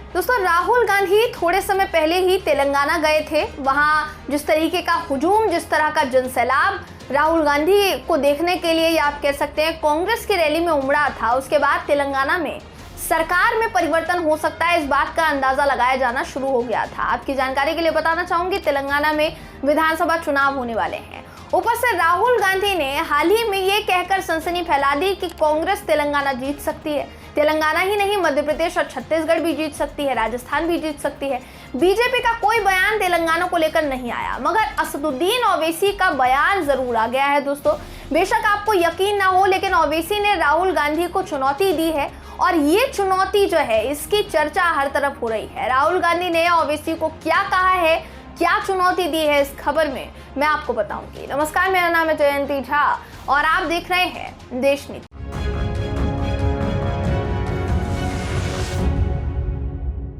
दोस्तों, राहुल गांधी थोड़े समय पहले ही तेलंगाना गए थे। वहां जिस तरीके का हुजूम, जिस तरह का जनसैलाब राहुल गांधी को देखने के लिए, या आप कह सकते हैं कांग्रेस की रैली में उमड़ा था, उसके बाद तेलंगाना में सरकार में परिवर्तन हो सकता है, इस बात का अंदाजा लगाया जाना शुरू हो गया था। आपकी जानकारी के लिए बताना चाहूंगी, तेलंगाना में विधानसभा चुनाव होने वाले हैं। ऊपर से राहुल गांधी ने हाल ही में ये कहकर सनसनी फैला दी कि कांग्रेस तेलंगाना जीत सकती है। तेलंगाना ही नहीं, मध्य प्रदेश और छत्तीसगढ़ भी जीत सकती है, राजस्थान भी जीत सकती है। बीजेपी का कोई बयान तेलंगाना को लेकर नहीं आया, मगर असदुद्दीन ओवैसी का बयान जरूर आ गया है। दोस्तों, बेशक आपको यकीन ना हो, लेकिन ओवैसी ने राहुल गांधी को चुनौती दी है, और ये चुनौती जो है, इसकी चर्चा हर तरफ हो रही है। राहुल गांधी ने ओवैसी को क्या कहा है, क्या चुनौती दी है, इस खबर में मैं आपको बताऊंगी। नमस्कार, मेरा नाम है जयंती झा और आप देख रहे हैं देश नीति।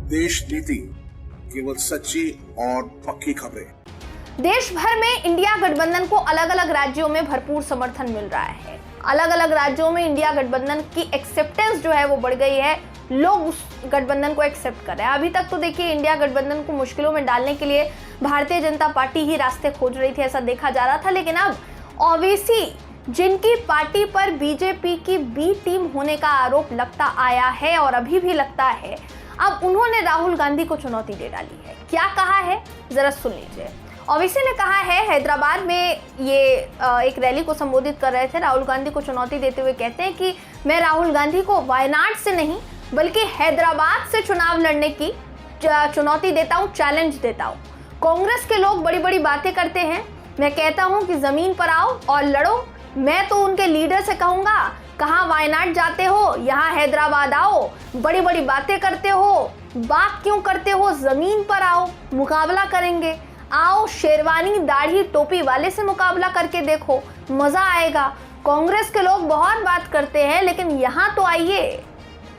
देश नीति, केवल सच्ची और पक्की खबरें। देश भर में इंडिया गठबंधन को अलग अलग राज्यों में भरपूर समर्थन मिल रहा है। अलग अलग राज्यों में इंडिया गठबंधन की एक्सेप्टेंस जो है वो बढ़ गई है, लोग उस गठबंधन को एक्सेप्ट कर रहे हैं। अभी तक तो देखिए, इंडिया गठबंधन को मुश्किलों में डालने के लिए भारतीय जनता पार्टी ही रास्ते खोज रही थी, ऐसा देखा जा रहा था। लेकिन अब ओवैसी, जिनकी पार्टी पर बीजेपी की बी टीम होने का आरोप लगता आया है और अभी भी लगता है, अब उन्होंने राहुल गांधी को चुनौती दे डाली है। क्या कहा है, जरा सुन लीजिए। ओवैसी ने कहा है, हैदराबाद में ये एक रैली को संबोधित कर रहे थे, राहुल गांधी को चुनौती देते हुए कहते हैं कि मैं राहुल गांधी को वायनाड से नहीं बल्कि हैदराबाद से चुनाव लड़ने की चुनौती देता हूँ, चैलेंज देता हूँ। कांग्रेस के लोग बड़ी बड़ी बातें करते हैं, मैं कहता हूँ कि जमीन पर आओ और लड़ो। मैं तो उनके लीडर से कहूँगा, कहाँ वायनाड जाते हो, यहाँ हैदराबाद आओ। बड़ी बड़ी बातें करते हो, बात क्यों करते हो, जमीन पर आओ, मुकाबला करेंगे। आओ, शेरवानी दाढ़ी टोपी वाले से मुकाबला करके देखो, मजा आएगा। कांग्रेस के लोग बहुत बात करते हैं, लेकिन यहाँ तो आइए।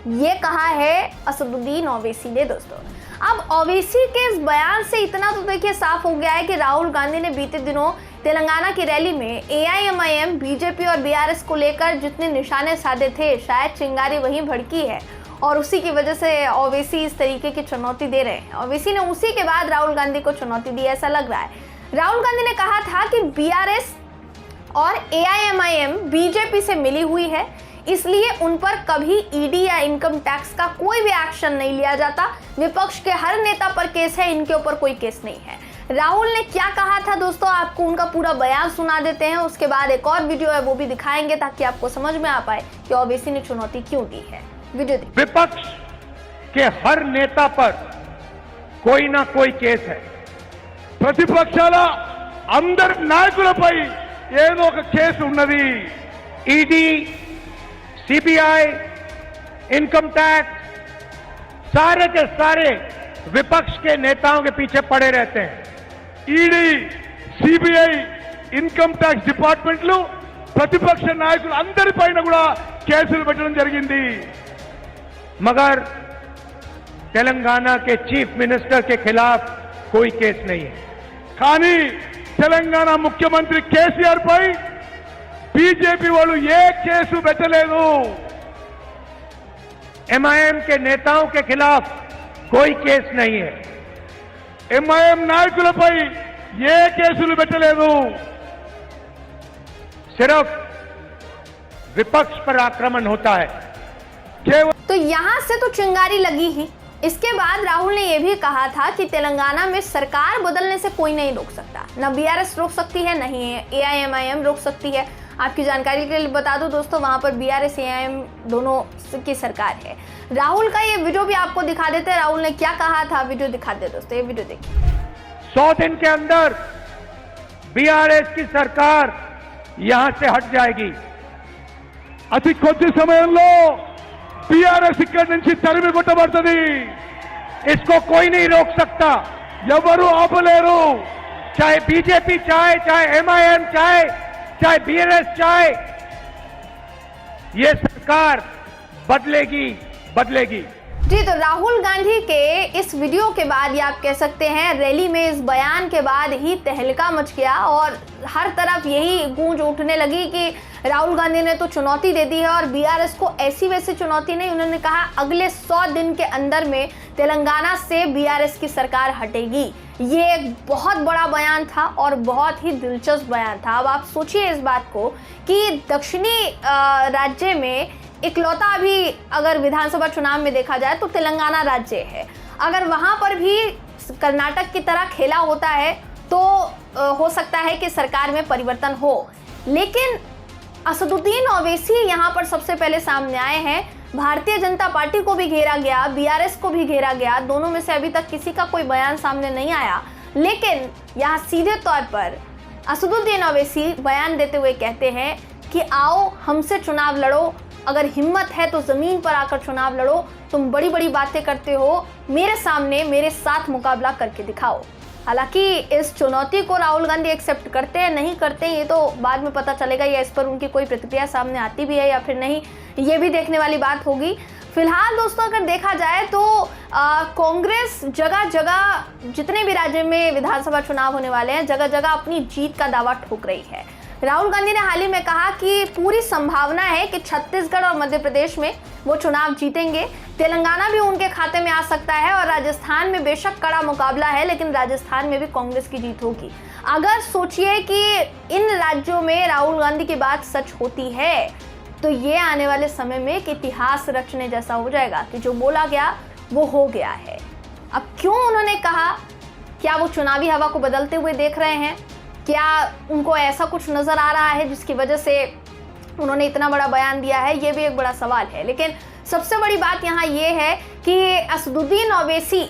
ये कहा है असदुद्दीन ओवैसी ने। दोस्तों, अब ओवैसी के इस बयान से इतना तो देखिए साफ हो गया है कि राहुल गांधी ने बीते दिनों तेलंगाना की रैली में AIMIM, बीजेपी और BRS को लेकर जितने निशाने साधे थे, शायद चिंगारी वहीं भड़की है और उसी की वजह से ओवैसी इस तरीके की चुनौती दे रहे हैं। ओवैसी ने उसी के बाद राहुल गांधी को चुनौती दी, ऐसा लग रहा है। राहुल गांधी ने कहा था कि BRS और AIMIM बीजेपी से मिली हुई है, इसलिए उन पर कभी ED या इनकम टैक्स का कोई भी एक्शन नहीं लिया जाता। विपक्ष के हर नेता पर केस है, इनके ऊपर कोई केस नहीं है। राहुल ने क्या कहा था दोस्तों, आपको उनका पूरा बयान सुना देते हैं, उसके बाद एक और वीडियो है वो भी दिखाएंगे, ताकि आपको समझ में आ पाए कि ओवैसी ने चुनौती क्यों दी है। वीडियो देखिए। विपक्ष के हर नेता पर कोई ना कोई केस है। ప్రతిపక్షాల అందరి నాయకులపై ఏదో ఒక కేసు ఉన్నది। ED, CBI, इनकम टैक्स, सारे के सारे विपक्ष के नेताओं के पीछे पड़े रहते हैं। ED, CBI, ఇన్కమ్ ట్యాక్స్ డిపార్ట్మెంట్లు ప్రతిపక్ష నాయకులు అందరిపైన కూడా కేసులు పెట్టడం జరిగింది। मगर तेलंगाना के चीफ मिनिस्टर के खिलाफ कोई केस नहीं है। కానీ తెలంగాణ ముఖ్యమంత్రి కేసీఆర్ పై బీజేపీ వాళ్ళు ఏ కేసు పెట్టలేదు। MIM के नेताओं के खिलाफ कोई केस नहीं है। MIM నాయకులపై ఏ కేసులు పెట్టలేదు। सिर्फ विपक्ष पर आक्रमण होता है। तो यहाँ से तो चिंगारी लगी ही। इसके बाद राहुल ने यह भी कहा था कि तेलंगाना में सरकार बदलने से कोई नहीं रोक सकता, न BRS रोक सकती है, नहीं AIMIM रोक सकती है। आपकी जानकारी के लिए बता दो दोस्तों, वहां पर BRS AIM दोनों की सरकार है। राहुल का ये वीडियो भी आपको दिखा देते हैं, राहुल ने क्या कहा था, वीडियो दिखा दे दोस्तों, ये वीडियो देखिए। 100 दिन के अंदर BRS की सरकार यहां से हट जाएगी। అతి కొద్ది సమయంలో BRS ఇక్కడి నుంచి తరిమి కొట్టబడుతుంది। इसको कोई नहीं रोक सकता, ఎవరు ఆపలేరు। चाहे बीजेपी चाहे MIM चाहे BRS चाहे, ये सरकार बदलेगी। जी, तो राहुल गांधी के इस वीडियो के बाद या आप कह सकते हैं रैली में इस बयान के बाद ही तहलका मच गया और हर तरफ यही गूंज उठने लगी कि राहुल गांधी ने तो चुनौती दे दी है और बीआरएस को ऐसी वैसी चुनौती नहीं। उन्होंने कहा अगले 100 दिन के अंदर में तेलंगाना से बीआरएस की सरकार हटेगी। ये एक बहुत बड़ा बयान था और बहुत ही दिलचस्प बयान था। अब आप सोचिए इस बात को कि दक्षिणी राज्य में इकलौता अभी अगर विधानसभा चुनाव में देखा जाए तो तेलंगाना राज्य है। अगर वहां पर भी कर्नाटक की तरह खेला होता है तो हो सकता है कि सरकार में परिवर्तन हो, लेकिन असदुद्दीन ओवैसी यहां पर सबसे पहले सामने आए हैं। भारतीय जनता पार्टी को भी घेरा गया, बीआरएस को भी घेरा गया, दोनों में से अभी तक किसी का कोई बयान सामने नहीं आया, लेकिन यहाँ सीधे तौर पर असदुद्दीन ओवैसी बयान देते हुए कहते हैं कि आओ हमसे चुनाव लड़ो, अगर हिम्मत है तो जमीन पर आकर चुनाव लड़ो, तुम बड़ी बड़ी बातें करते हो, मेरे सामने मेरे साथ मुकाबला करके दिखाओ। हालांकि इस चुनौती को राहुल गांधी एक्सेप्ट करते हैं नहीं करते हैं ये तो बाद में पता चलेगा, या इस पर उनकी कोई प्रतिक्रिया सामने आती भी है या फिर नहीं, ये भी देखने वाली बात होगी। फिलहाल दोस्तों अगर देखा जाए तो कांग्रेस जगह जगह जितने भी राज्य में विधानसभा चुनाव होने वाले हैं जगह जगह अपनी जीत का दावा ठोक रही है। राहुल गांधी ने हाल ही में कहा कि पूरी संभावना है कि छत्तीसगढ़ और मध्य प्रदेश में वो चुनाव जीतेंगे, तेलंगाना भी उनके खाते में आ सकता है और राजस्थान में बेशक कड़ा मुकाबला है लेकिन राजस्थान में भी कांग्रेस की जीत होगी। अगर सोचिए कि इन राज्यों में राहुल गांधी की बात सच होती है तो ये आने वाले समय में एक इतिहास रचने जैसा हो जाएगा कि जो बोला गया वो हो गया है। अब क्यों उन्होंने कहा, क्या वो चुनावी हवा को बदलते हुए देख रहे हैं, क्या उनको ऐसा कुछ नजर आ रहा है जिसकी वजह से उन्होंने इतना बड़ा बयान दिया है, ये भी एक बड़ा सवाल है। लेकिन सबसे बड़ी बात यहाँ ये है कि असदुद्दीन ओवैसी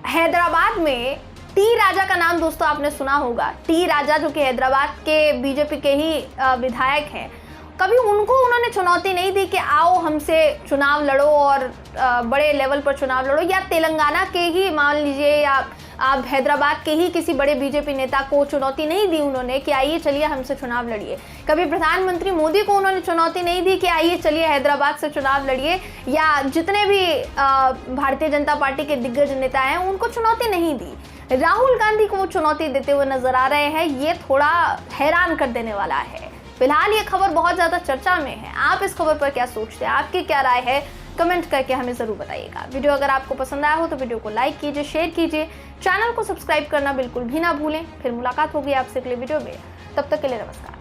हैदराबाद में टी राजा का नाम दोस्तों आपने सुना होगा, टी राजा जो कि हैदराबाद के बीजेपी के ही विधायक हैं, कभी उनको उन्होंने चुनौती नहीं दी कि आओ हमसे चुनाव लड़ो और बड़े लेवल पर चुनाव लड़ो, या तेलंगाना के ही मान लीजिए या आप हैदराबाद के ही किसी बड़े बीजेपी नेता को चुनौती नहीं दी उन्होंने कि आइए चलिए हमसे चुनाव लड़िए। कभी प्रधानमंत्री मोदी को उन्होंने चुनौती नहीं दी कि आइए चलिए हैदराबाद से चुनाव लड़िए, या जितने भी भारतीय जनता पार्टी के दिग्गज नेता हैं उनको चुनौती नहीं दी। राहुल गांधी को वो चुनौती देते हुए नजर आ रहे हैं, ये थोड़ा हैरान कर देने वाला है। फिलहाल ये खबर बहुत ज़्यादा चर्चा में है। आप इस खबर पर क्या सोचते हैं, आपकी क्या राय है, कमेंट करके हमें ज़रूर बताइएगा। वीडियो अगर आपको पसंद आया हो तो वीडियो को लाइक कीजिए, शेयर कीजिए, चैनल को सब्सक्राइब करना बिल्कुल भी ना भूलें। फिर मुलाकात होगी आपसे अगले वीडियो में, तब तक के लिए नमस्कार।